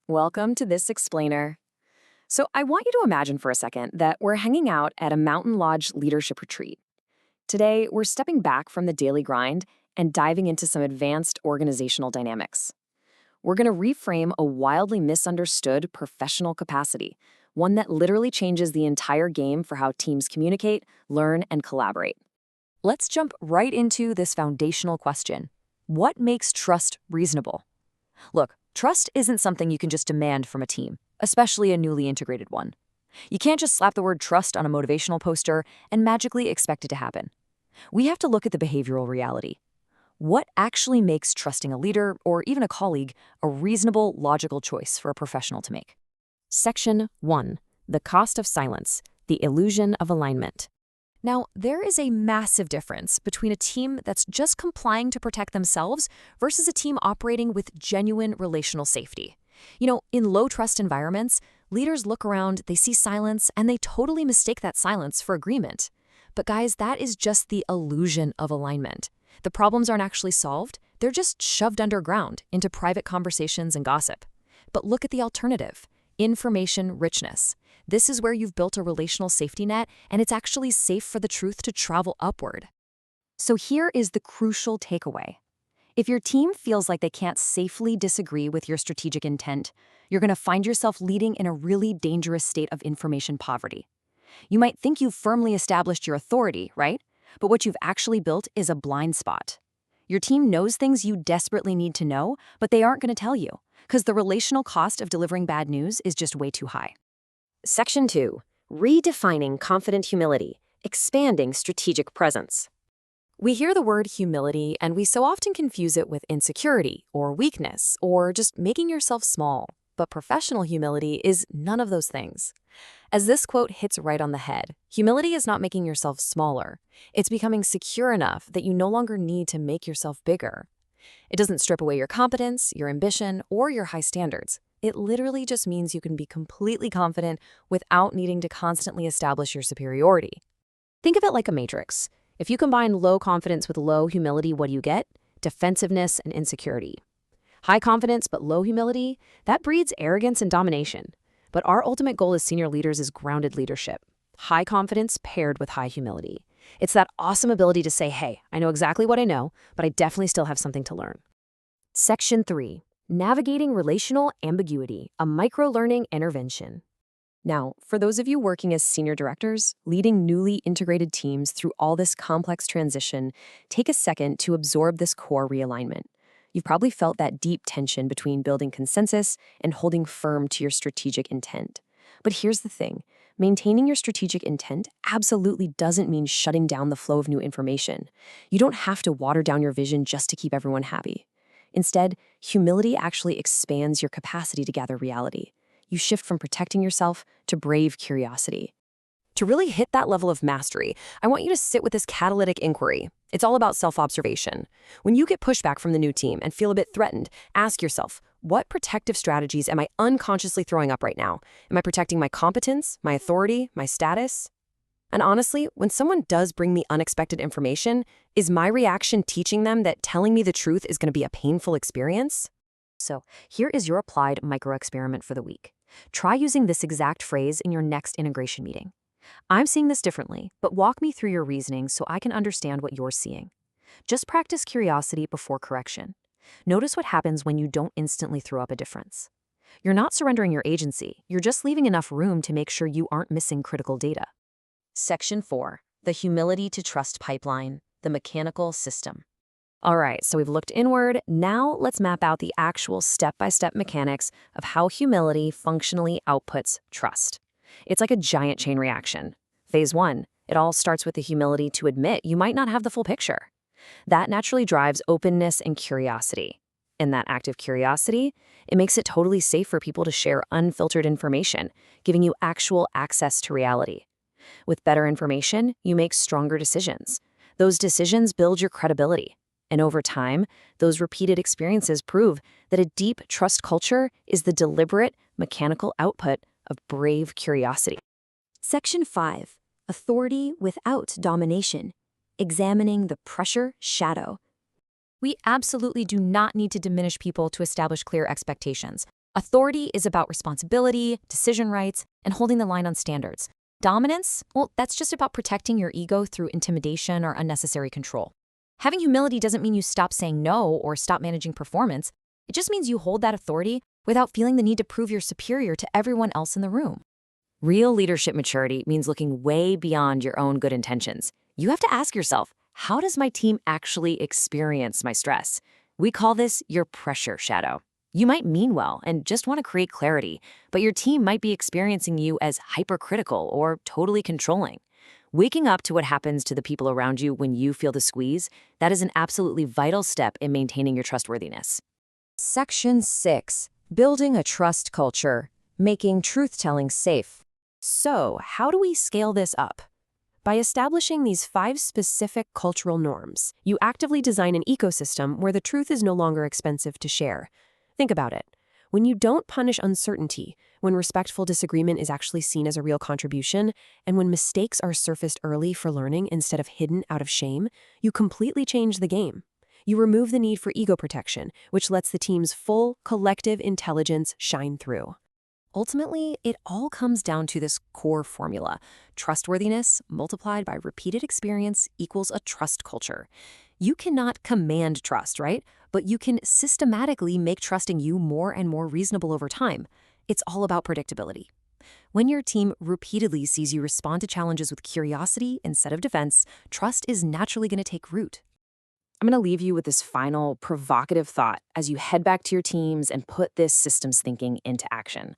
Welcome to this explainer. So, I want you to imagine for a second that we're hanging out at a mountain lodge leadership retreat. Today, we're stepping back from the daily grind and diving into some advanced organizational dynamics. We're going to reframe a wildly misunderstood professional capacity, one that literally changes the entire game for how teams communicate, learn, and collaborate. Let's jump right into this foundational question. What makes trust reasonable? Look, trust isn't something you can just demand from a team, especially a newly integrated one. You can't just slap the word trust on a motivational poster and magically expect it to happen. We have to look at the behavioral reality. What actually makes trusting a leader, or even a colleague, a reasonable, logical choice for a professional to make? Section 1. The cost of silence, the illusion of alignment. Now, there is a massive difference between a team that's just complying to protect themselves versus a team operating with genuine relational safety. In low-trust environments, leaders look around, they see silence, and they totally mistake that silence for agreement. But guys, that is just the illusion of alignment. The problems aren't actually solved, they're just shoved underground into private conversations and gossip. But look at the alternative: information richness. This is where you've built a relational safety net, and it's actually safe for the truth to travel upward. So here is the crucial takeaway. If your team feels like they can't safely disagree with your strategic intent, you're going to find yourself leading in a really dangerous state of information poverty. You might think you've firmly established your authority, right? But what you've actually built is a blind spot. Your team knows things you desperately need to know, but they aren't going to tell you, because the relational cost of delivering bad news is just way too high. Section 2. Redefining confident humility, expanding strategic presence. We hear the word humility, and we so often confuse it with insecurity or weakness or just making yourself small. But professional humility is none of those things. As this quote hits right on the head, humility is not making yourself smaller. It's becoming secure enough that you no longer need to make yourself bigger. It doesn't strip away your competence, your ambition, or your high standards. It literally just means you can be completely confident without needing to constantly establish your superiority. Think of it like a matrix. If you combine low confidence with low humility, what do you get? Defensiveness and insecurity. High confidence but low humility, that breeds arrogance and domination. But our ultimate goal as senior leaders is grounded leadership. High confidence paired with high humility. It's that awesome ability to say, hey, I know exactly what I know, but I definitely still have something to learn. Section 3. Navigating relational ambiguity, a micro-learning intervention. Now, for those of you working as senior directors, leading newly integrated teams through all this complex transition, take a second to absorb this core realignment. You've probably felt that deep tension between building consensus and holding firm to your strategic intent. But here's the thing. Maintaining your strategic intent absolutely doesn't mean shutting down the flow of new information. You don't have to water down your vision just to keep everyone happy. Instead, humility actually expands your capacity to gather reality. You shift from protecting yourself to brave curiosity. To really hit that level of mastery, I want you to sit with this catalytic inquiry. It's all about self-observation. When you get pushback from the new team and feel a bit threatened, ask yourself, what protective strategies am I unconsciously throwing up right now? Am I protecting my competence, my authority, my status? And honestly, when someone does bring me unexpected information, is my reaction teaching them that telling me the truth is going to be a painful experience? So here is your applied micro-experiment for the week. Try using this exact phrase in your next integration meeting. I'm seeing this differently, but walk me through your reasoning so I can understand what you're seeing. Just practice curiosity before correction. Notice what happens when you don't instantly throw up a difference. You're not surrendering your agency, you're just leaving enough room to make sure you aren't missing critical data. Section 4. The humility to trust pipeline, the mechanical system. All right, so we've looked inward. Now let's map out the actual step-by-step mechanics of how humility functionally outputs trust. It's like a giant chain reaction. Phase 1, it all starts with the humility to admit you might not have the full picture. That naturally drives openness and curiosity. In that act of curiosity, it makes it totally safe for people to share unfiltered information, giving you actual access to reality. With better information, you make stronger decisions. Those decisions build your credibility. And over time, those repeated experiences prove that a deep trust culture is the deliberate, mechanical output of brave curiosity. Section 5. Authority without domination. Examining the pressure shadow. We absolutely do not need to diminish people to establish clear expectations. Authority is about responsibility, decision rights, and holding the line on standards. Dominance, well, that's just about protecting your ego through intimidation or unnecessary control. Having humility doesn't mean you stop saying no or stop managing performance. It just means you hold that authority without feeling the need to prove you're superior to everyone else in the room. Real leadership maturity means looking way beyond your own good intentions. You have to ask yourself, how does my team actually experience my stress? We call this your pressure shadow. You might mean well and just want to create clarity, but your team might be experiencing you as hypercritical or totally controlling. Waking up to what happens to the people around you when you feel the squeeze, that is an absolutely vital step in maintaining your trustworthiness. Section 6. Building a trust culture. Making truth-telling safe. So, how do we scale this up? By establishing these 5 specific cultural norms, you actively design an ecosystem where the truth is no longer expensive to share. Think about it. When you don't punish uncertainty, when respectful disagreement is actually seen as a real contribution, and when mistakes are surfaced early for learning instead of hidden out of shame, you completely change the game. You remove the need for ego protection, which lets the team's full, collective intelligence shine through. Ultimately, it all comes down to this core formula. Trustworthiness multiplied by repeated experience equals a trust culture. You cannot command trust, right? But you can systematically make trusting you more and more reasonable over time. It's all about predictability. When your team repeatedly sees you respond to challenges with curiosity instead of defense, trust is naturally going to take root. I'm going to leave you with this final provocative thought as you head back to your teams and put this systems thinking into action.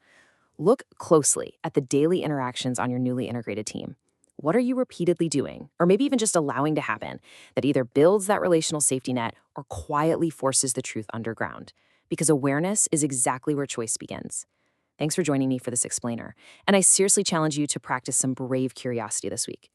Look closely at the daily interactions on your newly integrated team. What are you repeatedly doing, or maybe even just allowing to happen, that either builds that relational safety net or quietly forces the truth underground? Because awareness is exactly where choice begins. Thanks for joining me for this explainer, and I seriously challenge you to practice some brave curiosity this week.